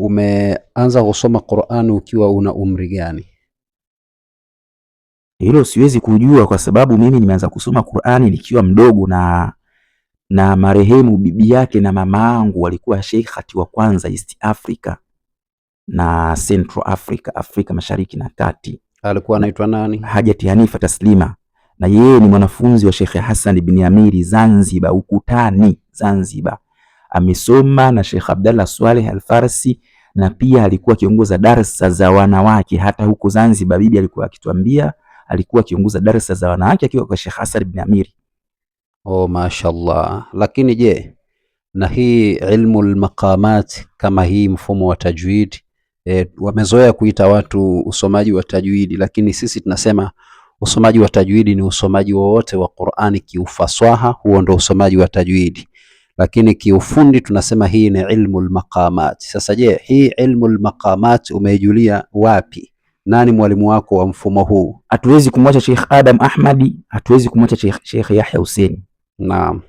umeanza kusoma Qur'an ukiwa una umri gani? Hilo siwezi kujua kwa sababu mimi nimeanza kusoma Qur'ani nikiwa mdogo, na marehemu bibi yake na mama yangu walikuwa sheikhati wa kwanza East Africa na Central Africa, Afrika Mashariki na Kati. Alikuwa anaitwa nani? Hajati Hanifa Taslima, na yeye ni mwanafunzi wa Sheikh Hassan ibn Amiri Zanzibar, Ukutani Zanzibar. Amesoma na Sheikh Abdallah Swaleh Al-Farsi, na pia alikuwa akiongoza darasa za wanawake hata huko Zanzibar. Bibi alikuwa akituambia alikuwa akiongoza darasa za wanawake akiwa kwa Sheikh Hassan ibn Amiri. Oh, mashaallah. Lakini je, na hii ilmu al-maqamat kama hii mfumo wa tajwid, wamezoea kuita watu usomaji wa tajwidi, lakini sisi tunasema usomaji wa tajwidi ni usomaji wowote wa Qur'ani kiufasaha, huo ndio usomaji wa tajwidi. Lakini kiufundi tunasema hii ni ilmu al-maqamat. Sasa je, hii ilmu al-maqamat umeijulia wapi? Nani mwalimu wako wa mfumo huu? Hatuwezi kumwacha Sheikh Adam Ahmadi, hatuwezi kumwacha Sheikh Yahya Hussein. Naam.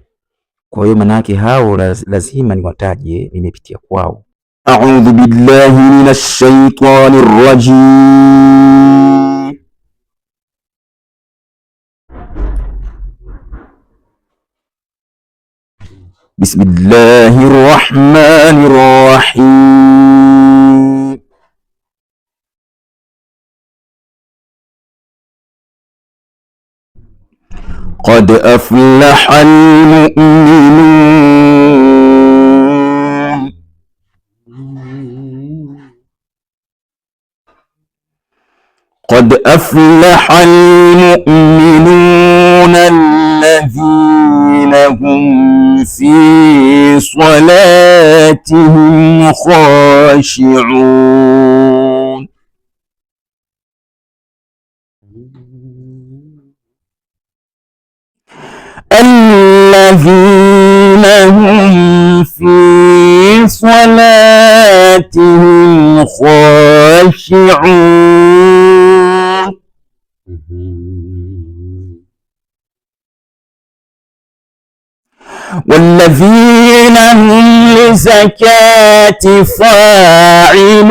Kwa hiyo manake hao lazima niwataje, nimepitia kwao. A'udhu billahi minash shaitanir rajim. Bismillahir rahmanir rahim. قد أفلح المؤمنون. قد أفلح المؤمنون الذين هم في صلاتهم خاشعون. الذين هم في صلاتهم خاشعون. والذين هم للزكاة فاعلون.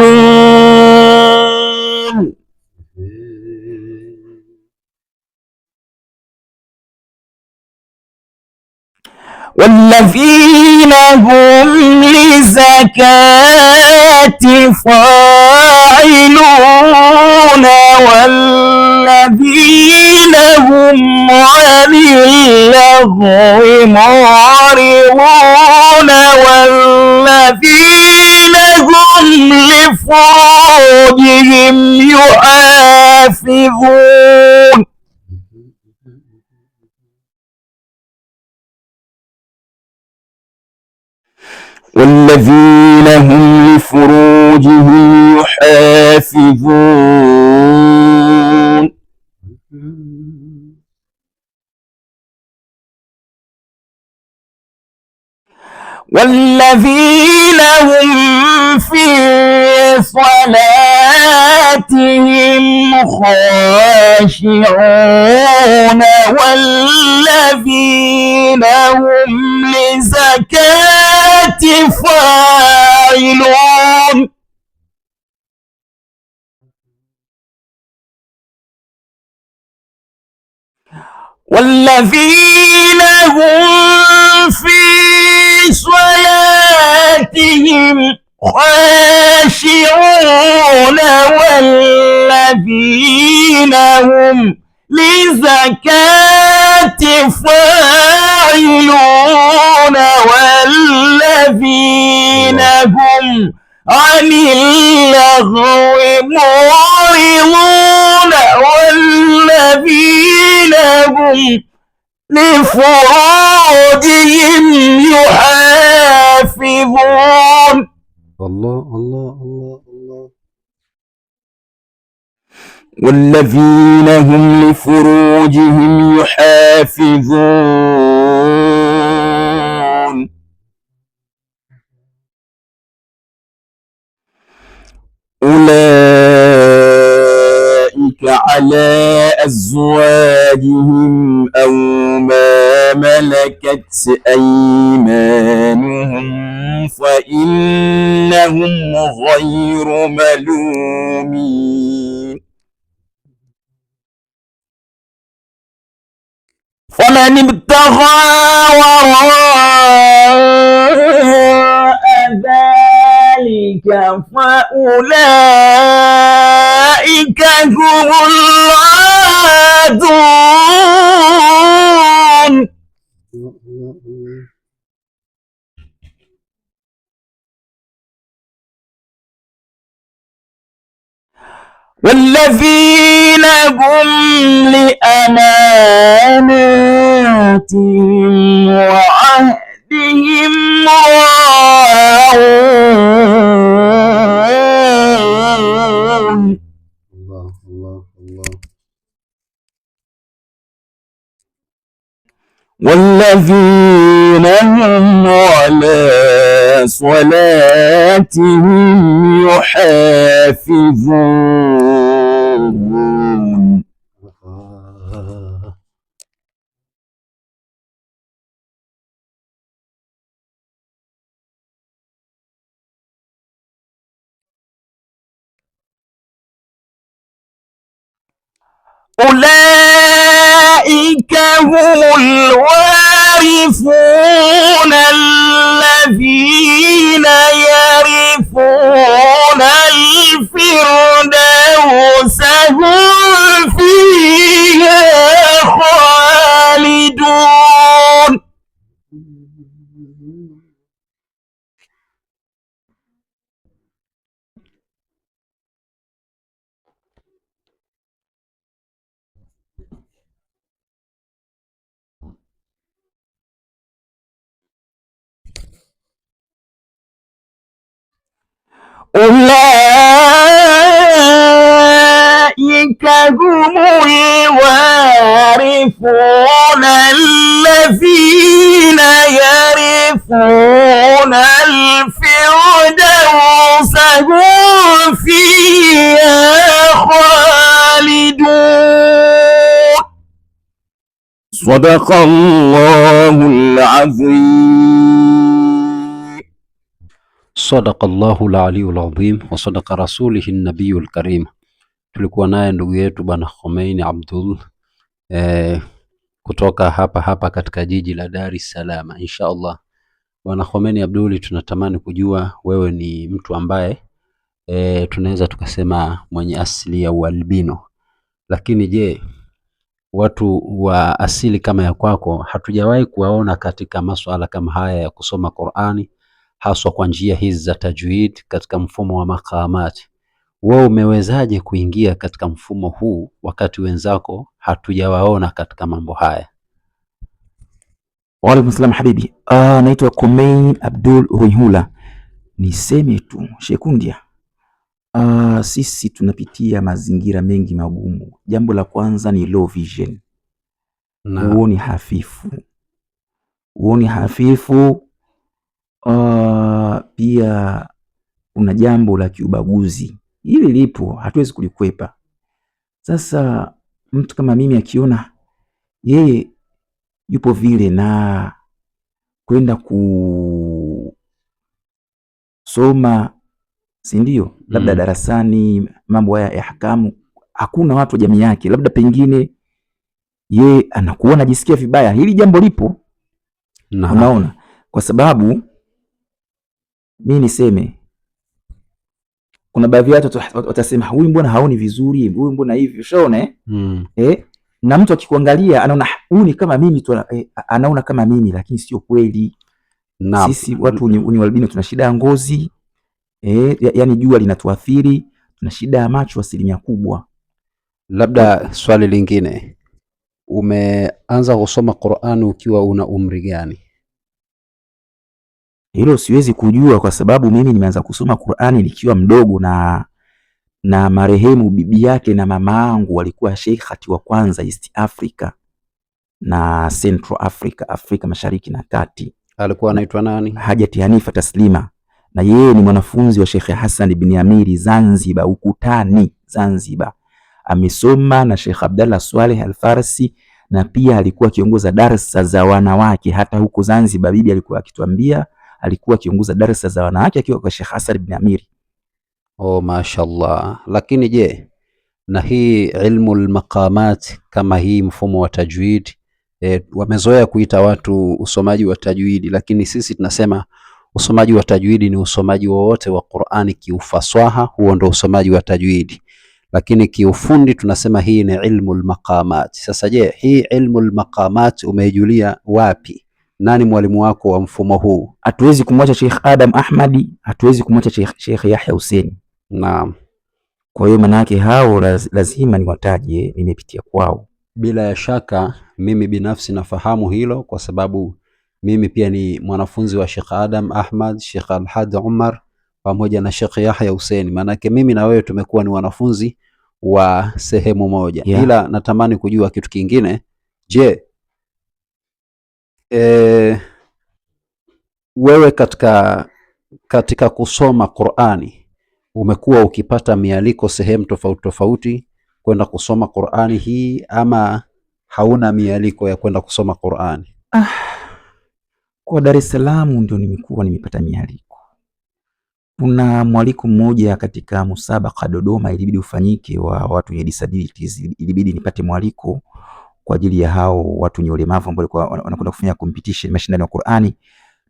والذين هم للزكاة فاعلون. والذين هم عن اللغو معرضون. والذين هم لفروجهم يحافظون. والذين هم لفروجهم يحافظون. والذين هم في صلاتهم خاشعون. والذين هم للزكاة فاعلون. والذين هم في صلاتهم خاشعون. والذين هم للزكاة فاعلون. والذين هم عن اللغو معرضون. والذين هم لفروجهم يحافظون. الله الله الله الله. والذين هم لفروجهم يحافظون. أولئك على أزواجهم أو ما ملكت أيمانهم فإنهم غير ملومين فمن ابتغى وراء ذلك فأولئك هم العادون والذين هم لأماناتهم وعهدهم راعون والذين هم على صلاتهم يحافظون أولئك هم الوارثون الذين يرثون الفردوس هم فيها خالدون أولئك هم الوارثون الذين يرثون الفردوس هم فيها خالدون صدق الله العظيم Sadaqallahu al-aliyul adhim wa sadaqa rasulihi nabiyul karim. Tulikuwa naye ndugu yetu Bwana Khomeini Abdul kutoka hapa katika jiji la Dar es Salaam. Insha Allah, Bwana Khomeini Abdul, tunatamani kujua wewe ni mtu ambaye tunaweza tukasema mwenye asili ya ualbino, lakini je, watu wa asili kama ya kwako hatujawahi kuwaona katika masuala kama haya ya kusoma Qur'ani, haswa kwa njia hizi za tajwid katika mfumo wa maqamati. Wewe umewezaje kuingia katika mfumo huu wakati wenzako hatujawaona katika mambo haya? Wa alaykum salaam habibi. Naitwa Khomeini Abdul Ruhula. Niseme tu Shekundia, sisi tunapitia mazingira mengi magumu. Jambo la kwanza ni low vision, uoni hafifu. Pia kuna jambo la kiubaguzi, hili lipo, hatuwezi kulikwepa. Sasa mtu kama mimi akiona yeye yupo vile na kwenda kusoma, si ndio, labda darasani mambo haya ya hakamu, hakuna watu wa jamii yake, labda pengine ye anakuwa anajisikia vibaya. Hili jambo lipo, unaona, kwa sababu mimi niseme, kuna baadhi ya watu watasema huyu mbona haoni vizuri, huyu mbona hivi, ushaona na mtu akikuangalia anaona huyu ni kama mimi tu, anaona kama mimi, lakini sio kweli. Sisi watu ni albino tuna shida ya ngozi, yani jua linatuathiri, tuna shida ya macho asilimia kubwa. Labda swali lingine, umeanza kusoma Qur'ani ukiwa una umri gani? Hilo siwezi kujua, kwa sababu mimi nimeanza kusoma Qur'ani nikiwa mdogo, na marehemu bibi yake na mama yangu walikuwa sheikhati wa kwanza East Africa na Central Africa, Afrika Mashariki na Kati. Alikuwa anaitwa nani? Hajati Hanifa Taslima, na yeye ni mwanafunzi wa Sheikh Hassan ibn Amiri Zanzibar, Ukutani Zanzibar. Amesoma na Sheikh Abdallah Swaleh Al-Farsi na pia alikuwa akiongoza darasa za wanawake. Hata huko Zanzibar bibi alikuwa akituambia alikuwa akiongoza darasa za wanawake akiwa kwa Sheikh Hassan bin Amiri. Oh, mashallah. Lakini je, na hii ilmu al-maqamat kama hii mfumo wa tajwid, wamezoea kuita watu usomaji wa tajwidi, lakini sisi tunasema usomaji wa tajwidi ni usomaji wowote wa Qur'ani kiufaswaha, huo ndio usomaji wa tajwidi. Lakini kiufundi tunasema hii ni ilmu al-maqamat. Sasa je, hii ilmu al-maqamat umeijulia wapi? Nani mwalimu wako wa mfumo huu? Hatuwezi kumwacha Sheikh Adam Ahmadi, hatuwezi kumwacha Sheikh Yahya Hussein. Naam. Kwa hiyo manake hao lazima niwataje, nimepitia kwao. Bila ya shaka mimi binafsi nafahamu hilo, kwa sababu mimi pia ni mwanafunzi wa Sheikh Adam Ahmad, Sheikh Al-Had Umar pamoja na Sheikh Yahya Hussein. Manake mimi na wewe tumekuwa ni wanafunzi wa sehemu moja. Ila natamani kujua kitu kingine. Je, wewe katika kusoma Qur'ani umekuwa ukipata mialiko sehemu tofauti tofauti kwenda kusoma Qur'ani hii, ama hauna mialiko ya kwenda kusoma Qur'ani? Kwa Dar es Salaam ndio nimekuwa nimepata mialiko. Kuna mwaliko mmoja katika musabaka Dodoma ilibidi ufanyike wa watu wenye disabilities, ilibidi nipate mwaliko kwa ajili ya hao watu wenye ulemavu ambao wanakwenda kufanya competition, mashindano ya Qur'ani,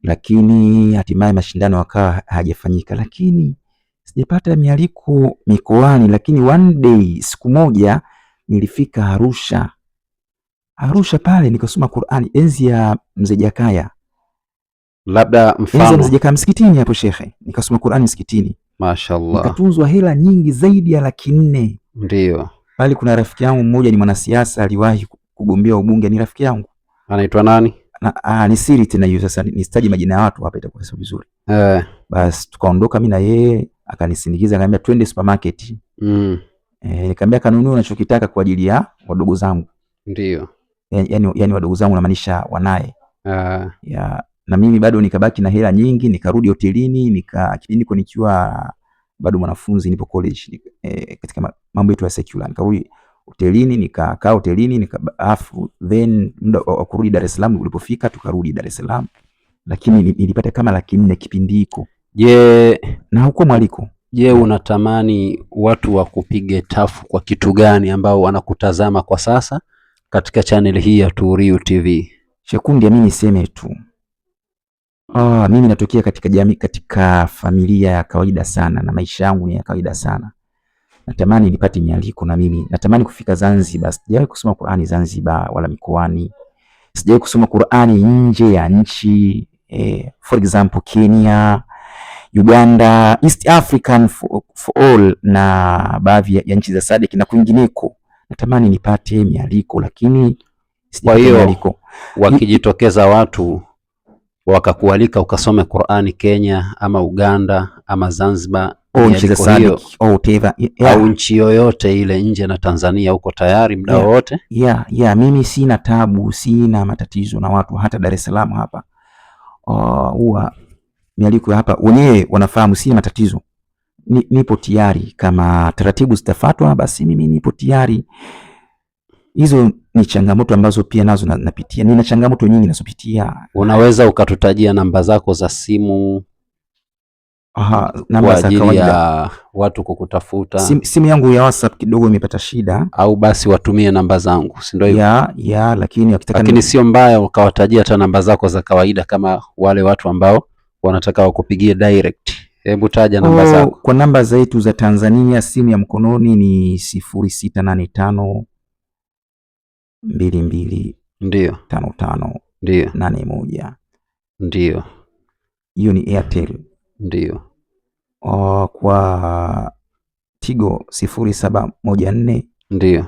lakini hatimaye mashindano yakawa hayajafanyika. Lakini sijapata mialiko mikoani, lakini one day, siku moja nilifika Arusha pale nikasoma Qur'ani enzi ya Mzee Jakaya. Labda mfano enzi ya Mzee Jakaya msikitini hapo shekhe, nikasoma Qur'ani msikitini. Mashaallah. Nikatunzwa hela nyingi zaidi ya 400,000. Ndio. Pale kuna rafiki yangu mmoja ni mwanasiasa, aliwahi kugombea ubunge, ni rafiki yangu. Anaitwa nani? Ni siri tena hiyo, sasa nisitaje majina ya watu hapa itakuwa sio vizuri. Basi tukaondoka mimi na yeye, akanisindikiza akaniambia twende supermarket. Nikamwambia kanunue unachokitaka kwa ajili ya wadogo zangu. Ndio. Yani wadogo zangu namaanisha wanae. Na mimi bado nikabaki na hela nyingi, nikarudi hotelini, kipindi nikiwa bado mwanafunzi nipo college, katika mambo yetu ya secular. Nikarudi hotelini, nikakaa hotelini, then muda wa kurudi Dar es Salaam ulipofika tukarudi Dar es Salaam. Lakini nilipata kama 400,000 kipindi hiko. Je, na huko mwaliko. Je, unatamani watu wakupige tafu kwa kitu gani ambao wanakutazama kwa sasa katika channel hii ya Turiu TV? Shekundi, mimi niseme tu, mimi natokea katika jamii, katika familia ya kawaida sana, na maisha yangu ni ya kawaida sana. Natamani nipate mialiko, na mimi natamani kufika Zanzibar. Sijawahi kusoma Qur'ani Zanzibar wala mikoani. Sijawahi kusoma Qur'ani nje ya nchi, for example Kenya, Uganda, East African for all, na baadhi ya nchi za SADC na kwingineko. Natamani nipate mialiko, lakini kwa hiyo wakijitokeza watu wakakualika ukasome Qur'ani Kenya ama Uganda ama Zanzibar nchi za SADC au nchi yoyote ile nje na Tanzania, uko tayari muda wote? Mimi sina tabu, sina matatizo na watu, hata Dar es Salaam hapa huwa mialiko hapa wenyewe wanafahamu, sina matatizo. Nipo tayari, kama taratibu zitafuatwa basi mimi nipo tayari. Hizo ni changamoto ambazo pia nazo napitia. Nina changamoto nyingi nazopitia. Unaweza ukatutajia namba zako za simu? Namba za kawaida ya watu kukutafuta. Simu yangu ya WhatsApp kidogo imepata shida, au basi watumie namba zangu, si ndio hivyo? Lakini sio mbaya ukawatajia hata namba zako za kawaida, kama wale watu ambao wanataka wakupigie direct. Hebu taja namba zako. Kwa namba zetu za Tanzania, simu ya mkononi ni 0685 22 ndio 55 ndio 81 ndio. Hiyo ni Airtel. Ndio. Kwa Tigo 0714 ndio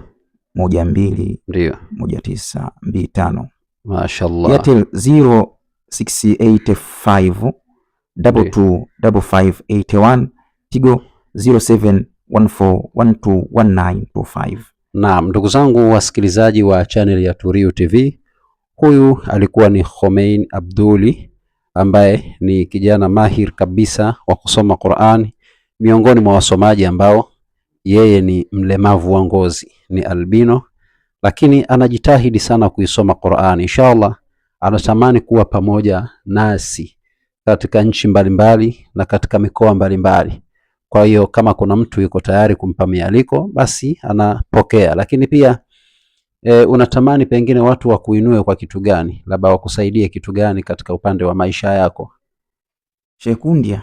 12 ndio 1925. Mashaallah. Airtel 0685 225581. Tigo 0714121925. Naam, ndugu zangu wasikilizaji wa channel ya Turiu TV, huyu alikuwa ni Khomein Abduli, ambaye ni kijana mahir kabisa wa kusoma Qur'ani, miongoni mwa wasomaji ambao yeye ni mlemavu wa ngozi, ni albino, lakini anajitahidi sana kuisoma Qur'ani. Inshallah anatamani kuwa pamoja nasi katika nchi mbalimbali na katika mikoa mbalimbali. Kwa hiyo kama kuna mtu yuko tayari kumpa mialiko, basi anapokea. Lakini pia unatamani pengine watu wakuinue kwa kitu gani, labda wakusaidie kitu gani katika upande wa maisha yako? Sheikh Kundia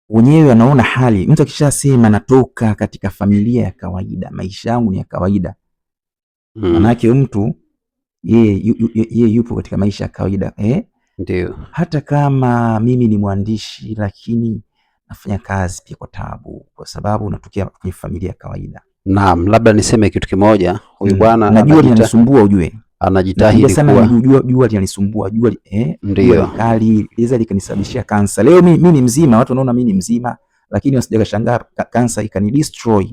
wenyewe anaona hali, mtu akishasema natoka katika familia ya kawaida, maisha yangu ni ya kawaida, manake mtu yeye yupo katika maisha ya kawaida ndio. Hata kama mimi ni mwandishi, lakini nafanya kazi pia kwa taabu, kwa sababu natokea kwenye familia ya kawaida. Naam, labda niseme kitu kimoja. Huyu bwana najua linanisumbua, ujue anajitahidi sana, jua linanisumbua, ndio kali liza likanisababishia kansa. Leo mimi ni mzima, watu wanaona mimi ni mzima, lakini wasijashangaa kansa ikani destroy.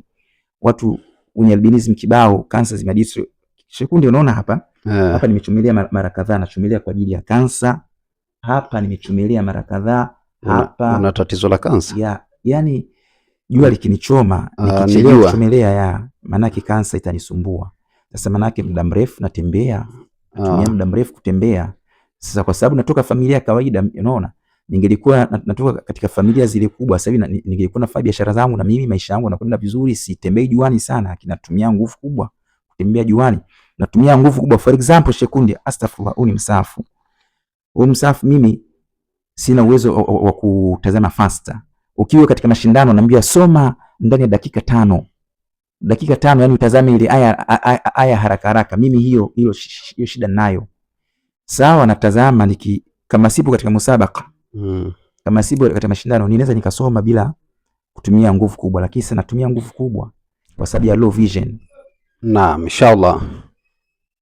Watu wenye albinism kibao, kansa zime destroy. Sekunde, unaona hapa hapa nimechumelia mara kadhaa, nachumelia kwa ajili ya kansa. Hapa nimechumelia mara kadhaa. Hapa una tatizo la kansa? Yani jua likinichoma nikichelewa kuchumelia maana yake kansa itanisumbua. Sasa maana yake muda mrefu natembea, natumia muda mrefu kutembea. Sasa kwa sababu natoka familia ya kawaida, unaona, ningelikuwa natoka katika familia zile kubwa, sasa hivi ningelikuwa nafanya biashara zangu na mimi maisha yangu yanakwenda vizuri, sitembei juani sana, kinatumia nguvu kubwa kutembea juani, natumia nguvu kubwa. For example, Shekundi, astaghfirullah, huu ni msafu. Huu msafu mimi sina uwezo wa kutazama faster. Ukiwa katika mashindano naambia soma ndani ya dakika 5. Dakika 5, yani utazame ile aya haraka haraka. Mimi hiyo shida ninayo. Sawa, natazama kama sipo katika musabaka. Kama sipo katika mashindano ninaweza nikasoma bila kutumia nguvu kubwa, lakini sasa natumia nguvu kubwa kwa sababu ya low vision. Naam, inshallah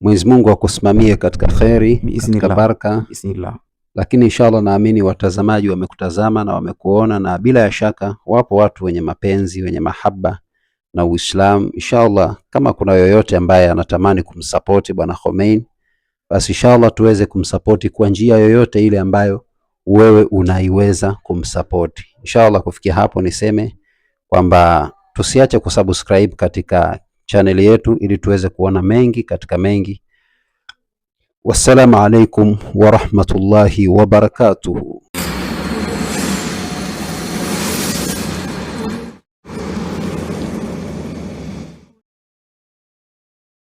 Mwenyezi Mungu akusimamie katika khairi, katika baraka. Bismillah. Lakini inshallah naamini watazamaji wamekutazama na wamekuona, na bila ya shaka wapo watu wenye mapenzi, wenye mahaba na Uislamu. Inshallah kama kuna yoyote ambaye anatamani kumsupport bwana Khomeini, basi inshallah tuweze kumsupport kwa njia yoyote ile ambayo wewe unaiweza kumsupport. Inshallah kufikia hapo niseme kwamba tusiache kusubscribe katika channel yetu ili tuweze kuona mengi katika mengi. Wassalamu alaikum wa rahmatullahi wa barakatuhu.